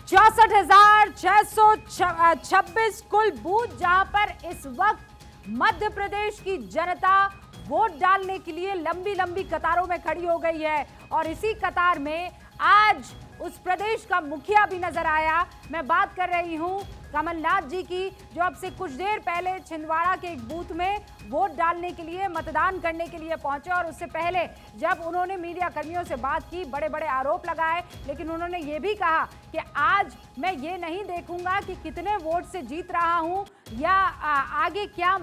64,626 कुल बूथ जहां पर इस वक्त मध्य प्रदेश की जनता वोट डालने के लिए लंबी लंबी कतारों में खड़ी हो गई है। और इसी कतार में आज उस प्रदेश का मुखिया भी नजर आया। मैं बात कर रही हूं कमलनाथ जी की, जो अब से कुछ देर पहले छिंदवाड़ा के एक बूथ में वोट डालने के लिए, मतदान करने के लिए पहुंचे। और उससे पहले जब उन्होंने मीडिया कर्मियों से बात की, बड़े बड़े आरोप लगाए, लेकिन उन्होंने ये भी कहा कि आज मैं ये नहीं देखूंगा कि कितने वोट से जीत रहा हूं या आगे क्या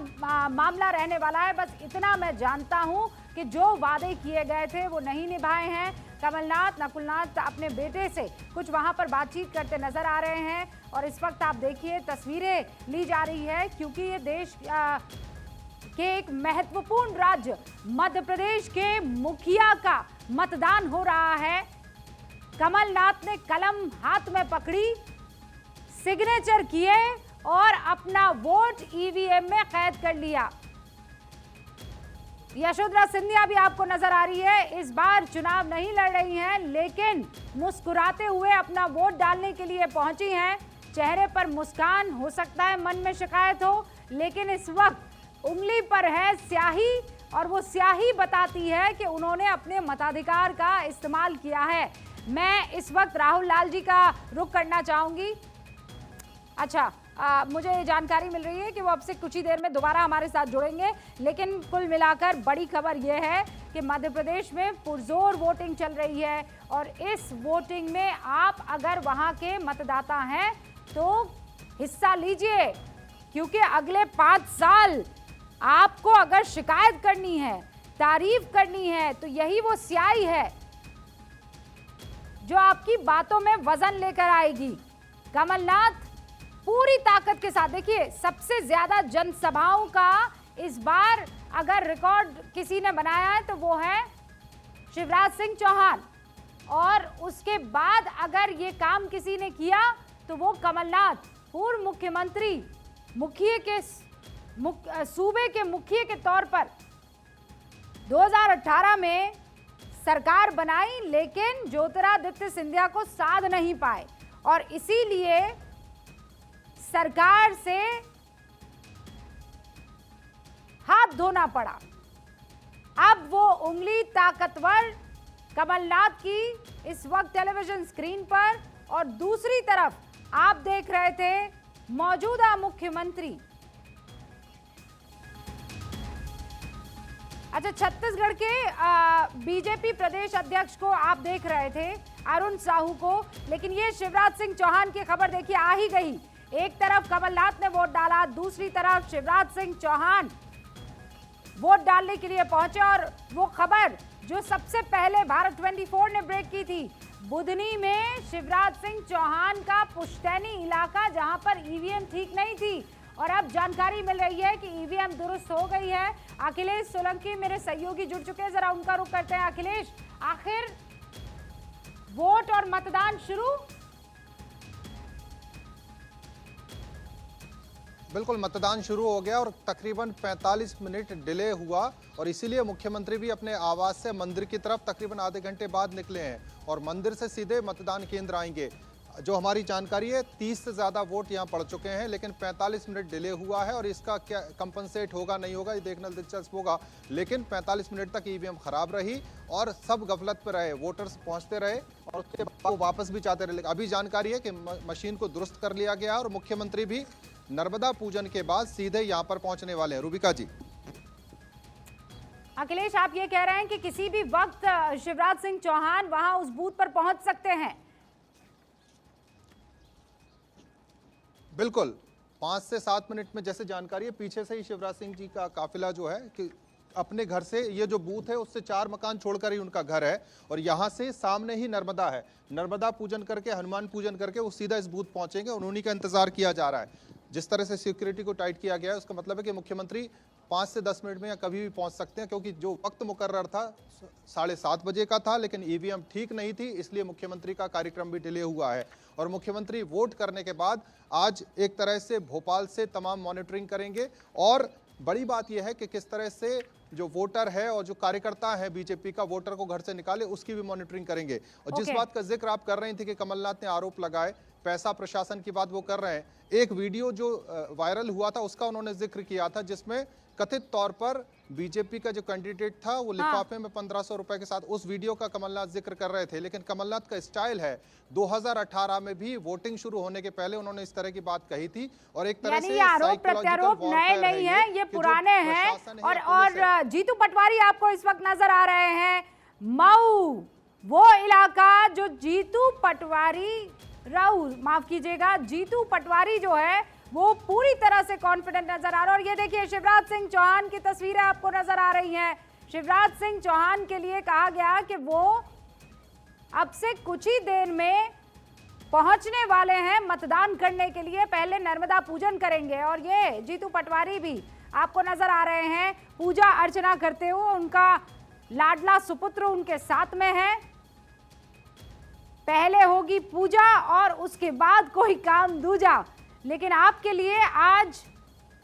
मामला रहने वाला है। बस इतना मैं जानता हूं कि जो वादे किए गए थे वो नहीं निभाए हैं। कमलनाथ, नकुलनाथ अपने बेटे से कुछ वहां पर बातचीत करते नजर आ रहे हैं। और इस वक्त आप देखिए तस्वीरें ली जा रही है, क्योंकि ये देश के एक महत्वपूर्ण राज्य मध्य प्रदेश के मुखिया का मतदान हो रहा है। कमलनाथ ने कलम हाथ में पकड़ी, सिग्नेचर किए और अपना वोट ईवीएम में कैद कर लिया। यशोधरा सिंधिया भी आपको नजर आ रही है, इस बार चुनाव नहीं लड़ रही हैं, लेकिन मुस्कुराते हुए अपना वोट डालने के लिए पहुंची हैं। चेहरे पर मुस्कान, हो सकता है मन में शिकायत हो, लेकिन इस वक्त उंगली पर है स्याही, और वो स्याही बताती है कि उन्होंने अपने मताधिकार का इस्तेमाल किया है। मैं इस वक्त राहुल लाल जी का रुख करना चाहूंगी। अच्छा, मुझे जानकारी मिल रही है कि वो अब से कुछ ही देर में दोबारा हमारे साथ जुड़ेंगे, लेकिन कुल मिलाकर बड़ी खबर यह है कि मध्य प्रदेश में पुरजोर वोटिंग चल रही है। और इस वोटिंग में आप अगर वहां के मतदाता हैं तो हिस्सा लीजिए, क्योंकि अगले 5 साल आपको अगर शिकायत करनी है, तारीफ करनी है, तो यही वो स्याही है जो आपकी बातों में वजन लेकर आएगी। कमलनाथ पूरी ताकत के साथ, देखिए सबसे ज्यादा जनसभाओं का इस बार अगर रिकॉर्ड किसी ने बनाया है तो वो है शिवराज सिंह चौहान, और उसके बाद अगर ये काम किसी ने किया तो वो कमलनाथ, पूर्व मुख्यमंत्री, सूबे के मुखिया के तौर पर 2018 में सरकार बनाई, लेकिन ज्योतिरादित्य सिंधिया को साध नहीं पाए और इसीलिए सरकार से हाथ धोना पड़ा। अब वो उंगली ताकतवर कमलनाथ की इस वक्त टेलीविजन स्क्रीन पर, और दूसरी तरफ आप देख रहे थे मौजूदा मुख्यमंत्री। अच्छा, छत्तीसगढ़ के बीजेपी प्रदेश अध्यक्ष को आप देख रहे थे, अरुण साहू को, लेकिन ये शिवराज सिंह चौहान की खबर देखिए आ ही गई। एक तरफ कमलनाथ ने वोट डाला, दूसरी तरफ शिवराज सिंह चौहान वोट डालने के लिए पहुंचे। और वो खबर जो सबसे पहले भारत 24 ने ब्रेक की थी, बुधनी में शिवराज सिंह चौहान का पुश्तैनी इलाका, जहां पर ईवीएम ठीक नहीं थी, और अब जानकारी मिल रही है कि ईवीएम दुरुस्त हो गई है। अखिलेश सोलंकी मेरे सहयोगी जुड़ चुके हैं, जरा उनका रुख करते हैं। अखिलेश, आखिर वोट और मतदान शुरू? बिल्कुल, मतदान शुरू हो गया और तकरीबन 45 मिनट डिले हुआ, और इसीलिए मुख्यमंत्री भी अपने आवास से मंदिर की तरफ तकरीबन आधे घंटे बाद निकले हैं और मंदिर से सीधे मतदान केंद्र आएंगे। जो हमारी जानकारी है 30 से ज़्यादा वोट यहां पड़ चुके हैं, लेकिन 45 मिनट डिले हुआ है, और इसका क्या कंपनसेट होगा नहीं होगा ये देखना दिलचस्प होगा। लेकिन 45 मिनट तक ईवीएम खराब रही और सब गफलत पर रहे, वोटर्स पहुंचते रहे और उसके बाद वो वापस भी चाहते रहे। अभी जानकारी है कि मशीन को दुरुस्त कर लिया गया और मुख्यमंत्री भी नर्मदा पूजन के बाद सीधे यहां पर पहुंचने वाले हैं। रूबिका जी। अखिलेश, आप ये कह रहे हैं कि किसी भी वक्त शिवराज सिंह चौहान वहां उस बूथ पर पहुंच सकते हैं? बिल्कुल, 5 से 7 मिनट में, जैसे जानकारी है पीछे से ही शिवराज सिंह जी का काफिला जो है कि अपने घर से, ये जो बूथ है उससे 4 मकान छोड़कर ही उनका घर है, और यहाँ से सामने ही नर्मदा है। नर्मदा पूजन करके, हनुमान पूजन करके वो सीधा इस बूथ पहुंचेंगे और उन्हीं का इंतजार किया जा रहा है। जिस तरह से सिक्योरिटी को टाइट किया गया है, उसका मतलब है कि मुख्यमंत्री 5 से 10 मिनट में या कभी भी पहुंच सकते हैं, क्योंकि जो वक्त मुकर्रर था 7:30 बजे का था, लेकिन ईवीएम ठीक नहीं थी, इसलिए मुख्यमंत्री का कार्यक्रम भी डिले हुआ है। और मुख्यमंत्री वोट करने के बाद आज एक तरह से भोपाल से तमाम मॉनिटरिंग करेंगे, और बड़ी बात यह है कि किस तरह से जो वोटर है और जो कार्यकर्ता है बीजेपी का, वोटर को घर से निकाले, उसकी भी मॉनिटरिंग करेंगे। और जिस बात का जिक्र आप कर रही थी कि कमलनाथ ने आरोप लगाए, पैसा प्रशासन की बात वो कर रहे हैं। एक वीडियो जो वायरल हुआ था उसका उन्होंने जिक्र किया था, जिसमें कथित तौर पर बीजेपी का जो कैंडिडेट था वो लिफाफे में 1500 रुपए के साथ, उस वीडियो का कमलनाथ जिक्र कर रहे थे। लेकिन कमलनाथ का स्टाइल है, 2018 में भी वोटिंग शुरू होने के पहले उन्होंने इस तरह की बात कही थी। और एक तरह से आरोप प्रत्यारोप नए नहीं है, ये पुराने हैं। और जीतू पटवारी आपको इस वक्त नजर आ रहे हैं मऊ, वो इलाका जो जीतू पटवारी माफ कीजिएगा, जीतू पटवारी जो है वो पूरी तरह से कॉन्फिडेंट नजर आ रहा है। और ये देखिए शिवराज सिंह चौहान की तस्वीरें आपको नजर आ रही हैं। शिवराज सिंह चौहान के लिए कहा गया कि वो अब से कुछ ही देर में पहुंचने वाले हैं मतदान करने के लिए, पहले नर्मदा पूजन करेंगे। और ये जीतू पटवारी भी आपको नजर आ रहे हैं पूजा अर्चना करते हुए, उनका लाडला सुपुत्र उनके साथ में है। पहले होगी पूजा और उसके बाद कोई काम दूजा, लेकिन आपके लिए आज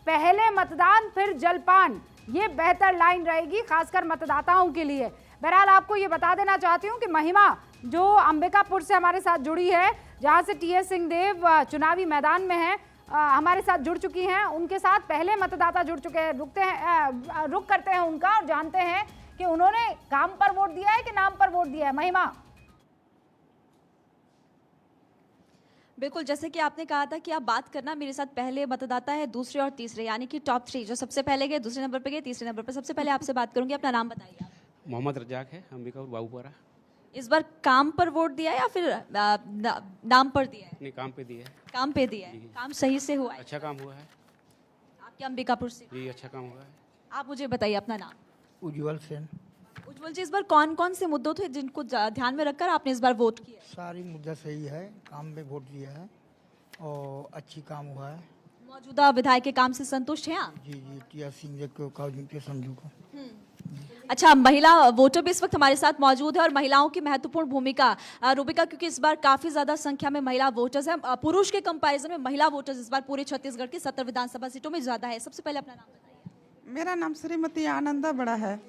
पहले मतदान फिर जलपान, ये बेहतर लाइन रहेगी खासकर मतदाताओं के लिए। बहरहाल आपको ये बता देना चाहती हूँ कि महिमा जो अंबिकापुर से हमारे साथ जुड़ी है, जहां से टीएस सिंहदेव चुनावी मैदान में है, हमारे साथ जुड़ चुकी हैं। उनके साथ पहले मतदाता जुड़ चुके हैं, रुक करते हैं उनका और जानते हैं कि उन्होंने काम पर वोट दिया है कि नाम पर वोट दिया है। महिमा, बिल्कुल, जैसे कि आपने कहा था कि आप बात करना, मेरे साथ पहले मतदाता है, दूसरे और तीसरे, यानी कि टॉप 3 जो सबसे पहले गए, दूसरे नंबर पे गए, तीसरे नंबर पे। सबसे पहले आपसे बात करूंगी, अपना नाम बताइए आप। मोहम्मद रजाक है, अंबिकापुर बाबूपुरा। इस बार काम पर वोट दिया है या फिर नाम पर दिया है? नहीं, काम पे दिया है। काम पे दिया है, काम सही से हुआ है? अच्छा काम हुआ है आपके अंबिकापुर से? जी, अच्छा काम हुआ है। आप मुझे बताइए अपना नाम। उज्जवल सेन। उज्जवल जी, इस बार कौन कौन से मुद्दों थे जिनको ध्यान में रखकर आपने इस बार वोट किया? सारी मुद्दा सही है, काम में वोट दिया है और अच्छी काम हुआ है। मौजूदा विधायक के काम से संतुष्ट हैं आप? जी जी, टीएस सिंह को समझू को। अच्छा, महिला वोटर भी इस वक्त हमारे साथ मौजूद है और महिलाओं की महत्वपूर्ण भूमिका रूबिका, क्योंकि इस बार काफी ज्यादा संख्या में महिला वोटर्स हैं। पुरुष के कंपैरिजन में महिला वोटर्स इस बार पूरे छत्तीसगढ़ की 70 विधानसभा सीटों में ज्यादा है। सबसे पहले अपना नाम बताइए। मेरा नाम श्रीमती आनंदा बड़ा है।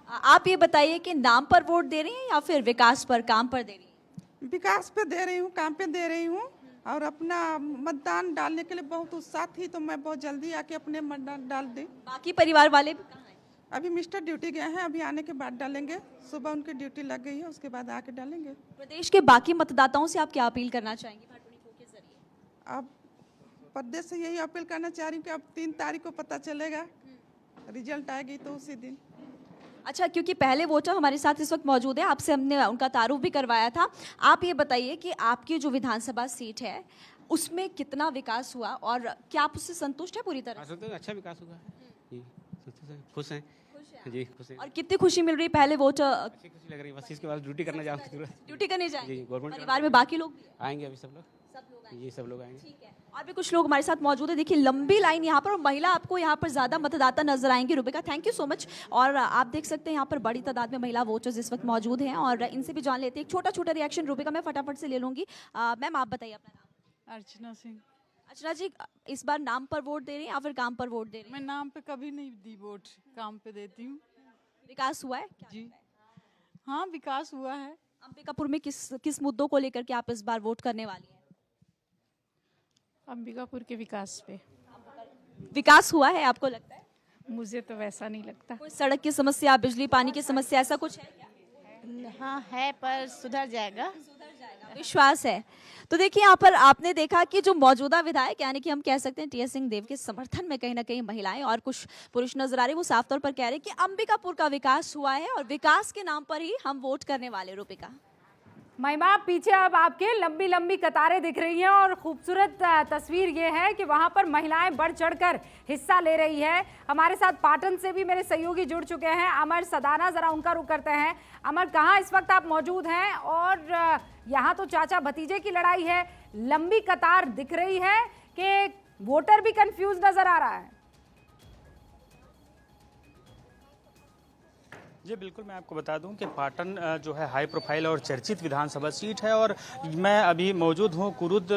आप ये बताइए कि नाम पर वोट दे रही हैं या फिर विकास पर, काम पर दे रही हैं? विकास पे दे रही हूँ, काम पे दे रही हूँ और अपना मतदान डालने के लिए बहुत उत्साह थी, तो मैं बहुत जल्दी आके अपने मतदान डाल दी। बाकी परिवार वाले भी कहाँ हैं? अभी मिस्टर ड्यूटी गए हैं, अभी आने के बाद डालेंगे। सुबह उनकी ड्यूटी लग गई है, उसके बाद आके डालेंगे। प्रदेश के बाकी मतदाताओं से आप क्या अपील करना चाहेंगे भाटुनी के जरिए? अब प्रदेश से यही अपील करना चाह रही हूँ कि अब 3 तारीख को पता चलेगा, रिजल्ट आएगी तो उसी दिन। अच्छा, क्योंकि पहले वोटर हमारे साथ इस वक्त मौजूद है, आपसे हमने उनका तारुफ भी करवाया था। आप ये बताइए कि आपकी जो विधानसभा सीट है उसमें कितना विकास हुआ और क्या आप उससे संतुष्ट है पूरी तरह? अच्छा विकास हुआ है जी, खुश हैं जी, खुश हैं। और कितनी खुशी मिल रही है पहले वोटर? अच्छी खुशी लग रही है, बस इसके बाद ड्यूटी करना जाऊँगा। ड्यूटी करने जाएंगे? जी, गवर्नमेंट परिवार में बाकी लोग भी आएंगे अभी सब लोग जी, सब लोग आएंगे। ठीक है, और भी कुछ लोग हमारे साथ मौजूद है। देखिए लंबी लाइन यहाँ पर, और महिला आपको यहाँ पर ज्यादा मतदाता नजर आएंगे। Rubika, thank you so much. और आप देख सकते हैं यहाँ पर बड़ी तादाद में महिला वोटर्स इस वक्त मौजूद हैं और इनसे भी जान लेते हैं। एक छोटा छोटा रिएक्शन रूबिका मैं फटाफट से ले लूंगी। मैम, आप बताइए अपना नाम। अर्चना सिंह। अर्चना जी, इस बार नाम पर वोट दे रही हैं या फिर काम पर वोट दे रही हैं? मैं नाम पे कभी नहीं दी वोट, काम पे देती हूँ। विकास हुआ है क्या? जी हाँ, विकास हुआ है। अंबिकापुर में किस मुद्दों को लेकर के आप इस बार वोट करने वाली हैं? अंबिकापुर के विकास पे। विकास हुआ है आपको लगता है? मुझे तो वैसा नहीं लगता। कोई सड़क की समस्या, बिजली पानी की समस्या, ऐसा कुछ है क्या? हाँ है, पर सुधर जाएगा। विश्वास है। तो देखिए यहाँ पर आपने देखा कि जो मौजूदा विधायक, यानी कि हम कह सकते हैं टीएस सिंहदेव के समर्थन में कहीं ना कहीं महिलाएं और कुछ पुरुष नजर आ रहे हैं, वो साफ तौर पर कह रहे हैं कि अंबिकापुर का विकास हुआ है और विकास के नाम पर ही हम वोट करने वाले। रूबिका, महिमा, पीछे अब आपके लंबी लंबी कतारें दिख रही हैं और खूबसूरत तस्वीर ये है कि वहां पर महिलाएं बढ़ चढ़कर हिस्सा ले रही है। हमारे साथ पाटन से भी मेरे सहयोगी जुड़ चुके हैं, अमर सदाना, जरा उनका रुख करते हैं। अमर, कहाँ इस वक्त आप मौजूद हैं? और यहाँ तो चाचा भतीजे की लड़ाई है, लंबी कतार दिख रही है कि वोटर भी कंफ्यूज नजर आ रहा है। जी बिल्कुल, मैं आपको बता दूं कि पाटन जो है हाई प्रोफाइल और चर्चित विधानसभा सीट है और मैं अभी मौजूद हूं कुरुद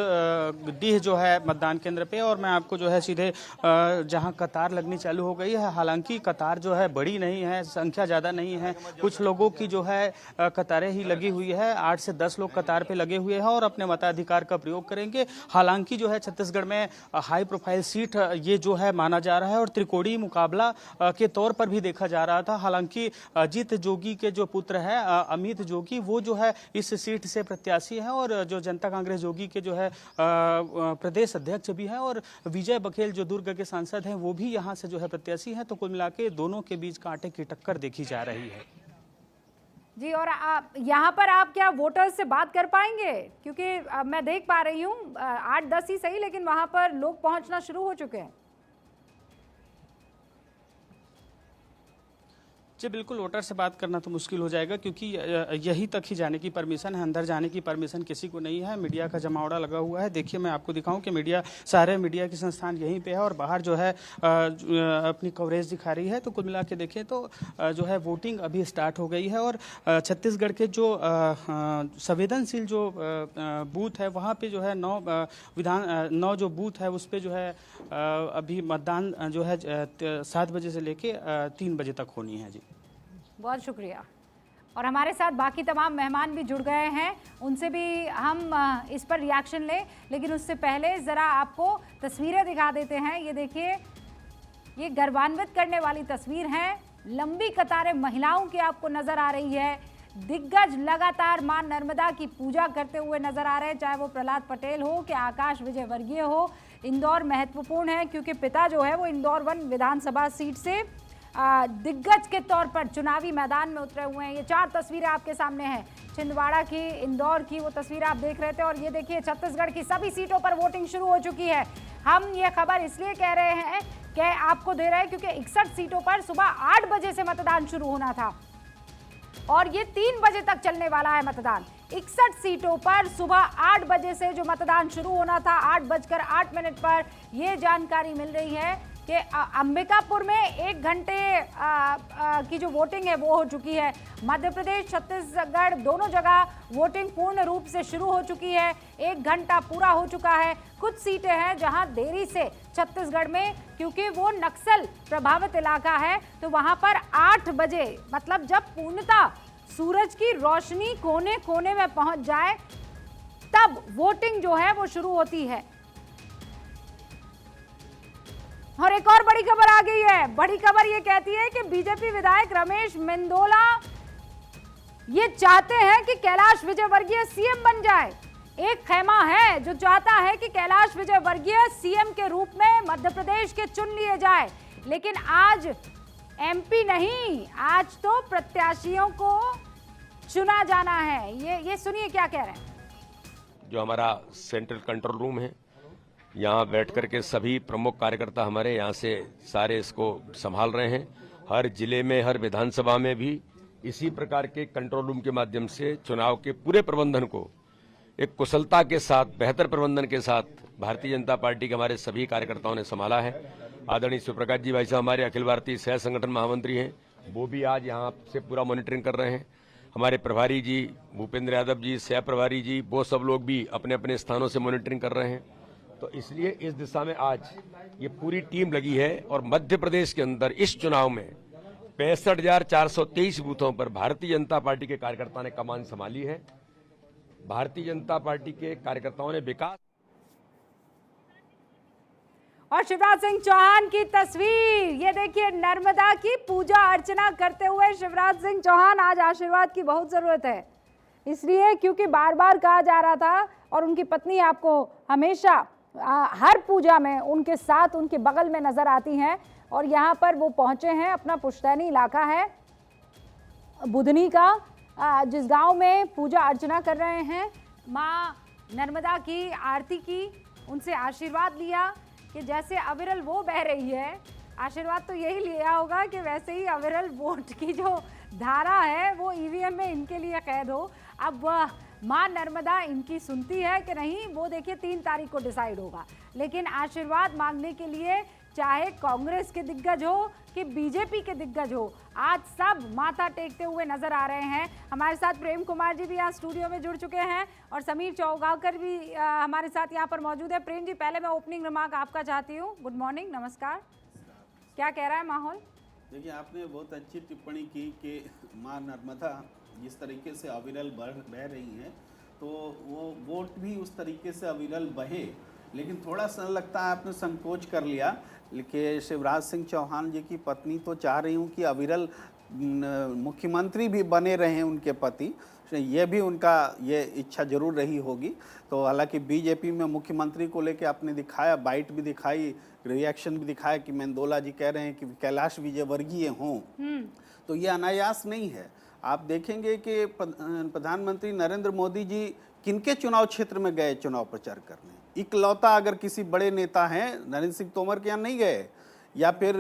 डीह जो है मतदान केंद्र पे और मैं आपको जो है सीधे जहां कतार लगनी चालू हो गई है। हालांकि कतार जो है बड़ी नहीं है, संख्या ज़्यादा नहीं है, कुछ लोगों की जो है कतारें ही लगी हुई है। 8 से 10 लोग कतार पे लगे हुए हैं और अपने मताधिकार का प्रयोग करेंगे। हालांकि जो है छत्तीसगढ़ में हाई प्रोफाइल सीट ये जो है माना जा रहा है और त्रिकोणीय मुकाबला के तौर पर भी देखा जा रहा था। हालांकि अजीत जोगी के जो पुत्र है अमित जोगी, वो जो है इस सीट से प्रत्याशी है और जो जनता कांग्रेस जोगी के जो है प्रदेश अध्यक्ष भी हैं और विजय बघेल जो दुर्ग के सांसद हैं वो भी यहाँ से जो है प्रत्याशी हैं। तो कुल मिला के दोनों के बीच कांटे की टक्कर देखी जा रही है। जी, और यहाँ पर आप क्या वोटर्स से बात कर पाएंगे? क्योंकि मैं देख पा रही हूँ 8-10 ही सही, लेकिन वहाँ पर लोग पहुँचना शुरू हो चुके हैं। जी बिल्कुल, वोटर से बात करना तो मुश्किल हो जाएगा क्योंकि यहीं तक ही जाने की परमिशन है, अंदर जाने की परमिशन किसी को नहीं है। मीडिया का जमावड़ा लगा हुआ है। देखिए मैं आपको दिखाऊं कि सारे मीडिया के संस्थान यहीं पे है और बाहर जो है अपनी कवरेज दिखा रही है। तो कुल मिला के देखें तो जो है वोटिंग अभी स्टार्ट हो गई है और छत्तीसगढ़ के जो संवेदनशील जो बूथ है वहाँ पे जो है 9 जो बूथ है उस पर जो है अभी मतदान जो है 7 बजे से लेके 3 बजे तक होनी है। जी बहुत शुक्रिया। और हमारे साथ बाकी तमाम मेहमान भी जुड़ गए हैं, उनसे भी हम इस पर रिएक्शन लें, लेकिन उससे पहले ज़रा आपको तस्वीरें दिखा देते हैं। ये देखिए, ये गर्वान्वित करने वाली तस्वीर है। लंबी कतारें महिलाओं की आपको नज़र आ रही है। दिग्गज लगातार मां नर्मदा की पूजा करते हुए नजर आ रहे हैं, चाहे वो प्रहलाद पटेल हो कि आकाश विजयवर्गीय हो। इंदौर महत्वपूर्ण है क्योंकि पिता जो है वो इंदौर 1 विधानसभा सीट से दिग्गज के तौर पर चुनावी मैदान में उतरे हुए हैं। ये 4 तस्वीरें आपके सामने हैं, छिंदवाड़ा की, इंदौर की, वो तस्वीर आप देख रहे थे। और ये देखिए छत्तीसगढ़ की सभी सीटों पर वोटिंग शुरू हो चुकी है। हम ये खबर इसलिए कह रहे हैं कि आपको दे रहे हैं क्योंकि 61 सीटों पर सुबह 8 बजे से मतदान शुरू होना था और ये 3 बजे तक चलने वाला है मतदान। 61 सीटों पर सुबह 8 बजे से जो मतदान शुरू होना था, 8:08 पर ये जानकारी मिल रही है कि अंबिकापुर में 1 घंटे की जो वोटिंग है वो हो चुकी है। मध्य प्रदेश, छत्तीसगढ़ दोनों जगह वोटिंग पूर्ण रूप से शुरू हो चुकी है। 1 घंटा पूरा हो चुका है। कुछ सीटें हैं जहां देरी से छत्तीसगढ़ में, क्योंकि वो नक्सल प्रभावित इलाका है, तो वहां पर 8 बजे मतलब जब पूर्णतः सूरज की रोशनी कोने कोने में पहुंच जाए तब वोटिंग जो है वो शुरू होती है। और एक और बड़ी खबर आ गई है। बड़ी खबर ये कहती है कि बीजेपी विधायक रमेश मेंदोला ये चाहते हैं कि कैलाश विजयवर्गीय सीएम बन जाए। एक खैमा है जो चाहता है कि कैलाश विजयवर्गीय सीएम के रूप में मध्य प्रदेश के चुन लिए जाए, लेकिन आज एमपी नहीं, आज तो प्रत्याशियों को चुना जाना है। ये सुनिए क्या कह रहे हैं। जो हमारा सेंट्रल कंट्रोल रूम है, यहाँ बैठ करके सभी प्रमुख कार्यकर्ता हमारे यहाँ से सारे इसको संभाल रहे हैं। हर जिले में, हर विधानसभा में भी इसी प्रकार के कंट्रोल रूम के माध्यम से चुनाव के पूरे प्रबंधन को एक कुशलता के साथ, बेहतर प्रबंधन के साथ भारतीय जनता पार्टी के हमारे सभी कार्यकर्ताओं ने संभाला है। आदरणीय शिवप्रकाश जी भाई साहब हमारे अखिल भारतीय सह संगठन महामंत्री हैं, वो भी आज यहाँ से पूरा मॉनिटरिंग कर रहे हैं। हमारे प्रभारी जी भूपेंद्र यादव जी, सह प्रभारी जी, वो सब लोग भी अपने अपने स्थानों से मॉनिटरिंग कर रहे हैं। तो इसलिए इस दिशा में आज ये पूरी टीम लगी है और मध्य प्रदेश के अंदर इस चुनाव में 65,423 बूथों पर भारतीय जनता पार्टी के कार्यकर्ताओं ने कमान संभाली है। भारतीय जनता पार्टी के कार्यकर्ताओं ने विकास। और शिवराज सिंह चौहान की तस्वीर, ये देखिए, नर्मदा की पूजा अर्चना करते हुए शिवराज सिंह चौहान। आज आशीर्वाद की बहुत जरूरत है, इसलिए क्योंकि बार बार कहा जा रहा था और उनकी पत्नी आपको हमेशा हर पूजा में उनके साथ, उनके बगल में नजर आती हैं। और यहाँ पर वो पहुंचे हैं, अपना पुश्तैनी इलाका है बुधनी का, जिस गांव में पूजा अर्चना कर रहे हैं। माँ नर्मदा की आरती की, उनसे आशीर्वाद लिया कि जैसे अविरल वो बह रही है, आशीर्वाद तो यही लिया होगा कि वैसे ही अविरल वोट की जो धारा है वो ईवीएम में इनके लिए कैद हो। अब माँ नर्मदा इनकी सुनती है कि नहीं, वो देखिए 3 तारीख को डिसाइड होगा। लेकिन आशीर्वाद मांगने के लिए चाहे कांग्रेस के दिग्गज हो कि बीजेपी के दिग्गज हो, आज सब माथा टेकते हुए नजर आ रहे हैं। हमारे साथ प्रेम कुमार जी भी यहाँ स्टूडियो में जुड़ चुके हैं और समीर चौगावकर भी हमारे साथ यहाँ पर मौजूद है। प्रेम जी, पहले मैं ओपनिंग रिमार्क आपका चाहती हूँ। गुड मॉर्निंग, नमस्कार। क्या कह रहा है माहौल? देखिए, आपने बहुत अच्छी टिप्पणी की कि माँ नर्मदा जिस तरीके से अविरल बह रही हैं, तो वो वोट भी उस तरीके से अविरल बहे। लेकिन थोड़ा सा लगता है आपने संकोच कर लिया कि शिवराज सिंह चौहान जी की पत्नी तो चाह रही हूँ कि अविरल मुख्यमंत्री भी बने रहें उनके पति, ये भी उनका ये इच्छा जरूर रही होगी। तो हालांकि बीजेपी में मुख्यमंत्री को लेके आपने दिखाया, बाइट भी दिखाई, रिएक्शन भी दिखाया कि मेंदोला जी कह रहे हैं कि कैलाश विजयवर्गीय हों, तो ये अनायास नहीं है। आप देखेंगे कि प्रधानमंत्री नरेंद्र मोदी जी किनके चुनाव क्षेत्र में गए चुनाव प्रचार करने? इकलौता अगर किसी बड़े नेता हैं, नरेंद्र सिंह तोमर के यहाँ नहीं गए, या फिर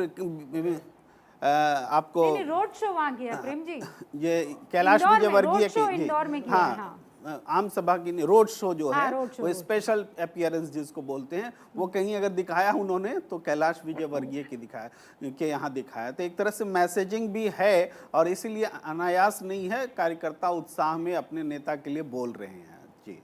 आपको रोड शो वहाँ किया प्रेम जी, ये कैलाश विजयवर्गीय इंदौर में किया। हाँ, आम सभा की रोड शो जो है, रोड वो स्पेशल अपीयरेंस जिसको बोलते हैं, वो कहीं अगर दिखाया उन्होंने तो कैलाश विजयवर्गीय की दिखाया के यहाँ दिखाया। तो एक तरह से मैसेजिंग भी है और इसीलिए अनायास नहीं है, कार्यकर्ता उत्साह में अपने नेता के लिए बोल रहे हैं जी।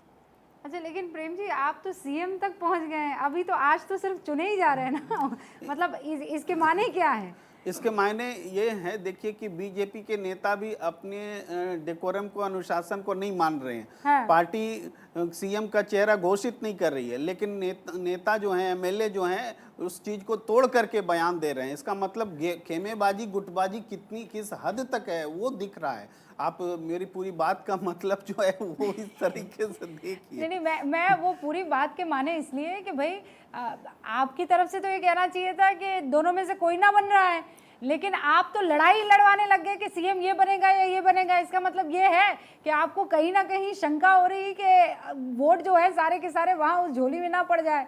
अच्छा, लेकिन प्रेम जी आप तो सीएम तक पहुंच गए हैं, अभी तो आज तो सिर्फ चुने ही जा रहे हैं ना मतलब इसके माने क्या है? इसके मायने ये हैं, देखिए कि बीजेपी के नेता भी अपने डेकोरम को, अनुशासन को नहीं मान रहे हैं। हाँ। पार्टी सीएम का चेहरा घोषित नहीं कर रही है, लेकिन नेता जो हैं, एमएलए जो हैं, उस चीज को तोड़ करके बयान दे रहे हैं। इसका मतलब खेमेबाजी, गुटबाजी किस हद तक है वो दिख रहा है। आप मेरी पूरी बात का मतलब जो है वो इस तरीके से देखिए। नहीं, मैं वो पूरी बात के माने इसलिए कि भाई आपकी तरफ से तो ये कहना चाहिए था कि दोनों में से कोई ना बन रहा है, लेकिन आप तो लड़ाई लड़वाने लग गए कि सीएम ये बनेगा या ये बनेगा। इसका मतलब ये है कि आपको कहीं ना कहीं शंका हो रही कि वोट जो है सारे के सारे वहां उस झोली में ना पड़ जाए।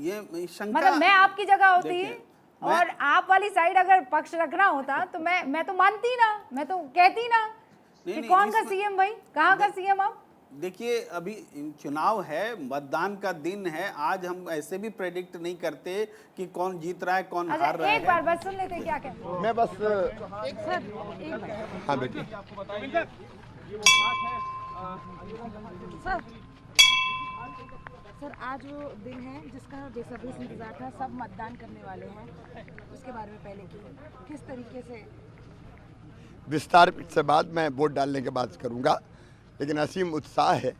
ये शंका, मतलब मैं आपकी जगह होती और आप वाली साइड अगर पक्ष रखना होता तो मैं तो मानती ना, मैं तो कहती ना कि कौन का सीएम भाई, कहाँ का सीएम आप? देखिए, अभी चुनाव है, मतदान का दिन है, आज हम ऐसे भी प्रेडिक्ट नहीं करते कि कौन जीत रहा है, कौन हार रहा है। एक बार बस सुन लेते क्या कहते हैं। मैं बस सर, हाँ बेटी, सर आज वो दिन है जिसका बेसब्री से इंतजार था, सब मतदान करने वाले हैं, उसके बारे में पहले की किस तरीके से विस्तार से बाद मैं वोट डालने के बाद करूंगा, लेकिन असीम उत्साह है,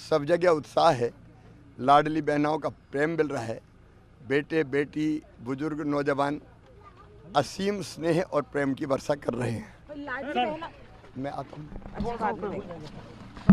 सब जगह उत्साह है, लाडली बहनों का प्रेम मिल रहा है, बेटे बेटी बुजुर्ग नौजवान असीम स्नेह और प्रेम की वर्षा कर रहे हैं। लाडली बहना मैं आता हूँ।